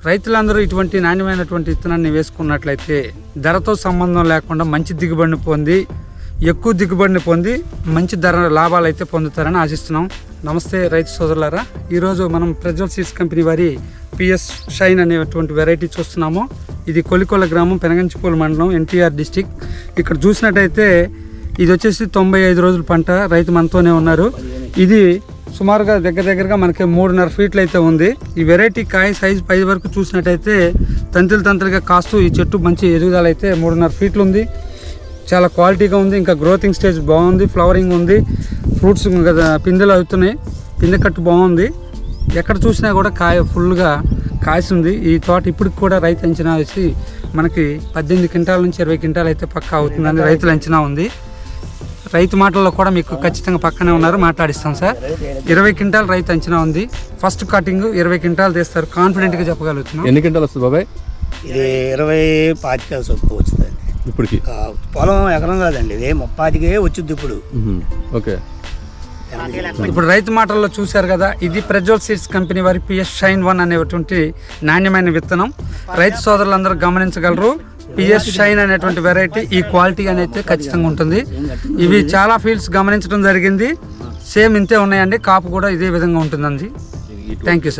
రైతులందరూ ఇటువంటి నాణ్యమైనటువంటి విత్తనాన్ని వేసుకున్నట్లయితే ధరతో సంబంధం లేకుండా మంచి దిగుబడిని పొంది ఎక్కువ దిగుబడిని పొంది మంచి ధర లాభాలు అయితే పొందుతారని ఆశిస్తున్నాం. నమస్తే రైతు సోదరులారా, ఈరోజు మనం ప్రజ్వల్ సీడ్స్ కంపెనీ వారి పిఎస్ షైన్ అనేటువంటి వెరైటీ చూస్తున్నాము. ఇది కొలికొల గ్రామం, పెనగంచిపూల్ మండలం, ఎన్టీఆర్ డిస్టిక్. ఇక్కడ చూసినట్టయితే ఇది వచ్చేసి 95 రోజుల పంట. రైతు మనతోనే ఉన్నారు. ఇది సుమారుగా దగ్గరగా మనకి 3.5 ఫీట్లు అయితే ఉంది. ఈ వెరైటీ కాయ సైజు పై వరకు చూసినట్టయితే తంతులుగా కాస్తూ ఈ చెట్టు మంచి ఎదుగుదల అయితే 3.5 ఫీట్లు ఉంది. చాలా క్వాలిటీగా ఉంది. ఇంకా గ్రోతింగ్ స్టేజ్ బాగుంది, ఫ్లవరింగ్ ఉంది, ఫ్రూట్స్ పిందెలు అవుతున్నాయి, పిందె కట్టు బాగుంది. ఎక్కడ చూసినా కూడా కాయ ఫుల్గా కాసింది. ఈ తోట ఇప్పటికి కూడా రైతు అంచనా వేసి మనకి 18 క్వింటాల నుంచి 20 క్వింటాలు అయితే పక్కా అవుతుందని రైతుల అంచనా ఉంది. రైతు మాటల్లో కూడా మీకు ఖచ్చితంగా పక్కనే ఉన్నారు, మాట్లాడిస్తాం సార్. 20 క్వింటాల్ రైతు అంచనా ఉంది. ఫస్ట్ కటింగ్ 20 క్వింటాలు తీస్తారు, కాన్ఫిడెంట్గా చెప్పగలుగుతున్నాం. ఎన్ని క్వింటాలు వస్తుంది బాబాయ్? ఇది 20-25 సొప్పు వచ్చిందండి. ఇప్పటికి పొలం ఎకరం కాదండి, ఇది 30కే వచ్చింది ఇప్పుడు. ఓకే, ఇప్పుడు రైతు మాటల్లో చూశారు కదా, ఇది ప్రజ్వల్ సీడ్స్ కంపెనీ వారి పిఎస్ షైన్ 1 అనేటువంటి నాణ్యమైన విత్తనం. రైతు సోదరులందరూ గమనించగలరు. పిఎస్ షైన్ అనేటువంటి వెరైటీ ఈ క్వాలిటీ అనేది ఖచ్చితంగా ఉంటుంది. ఇవి చాలా ఫీల్డ్స్ గమనించడం జరిగింది. సేమ్ ఇంతే ఉన్నాయండి, కాపు కూడా ఇదే విధంగా ఉంటుందండి. Thank you sir.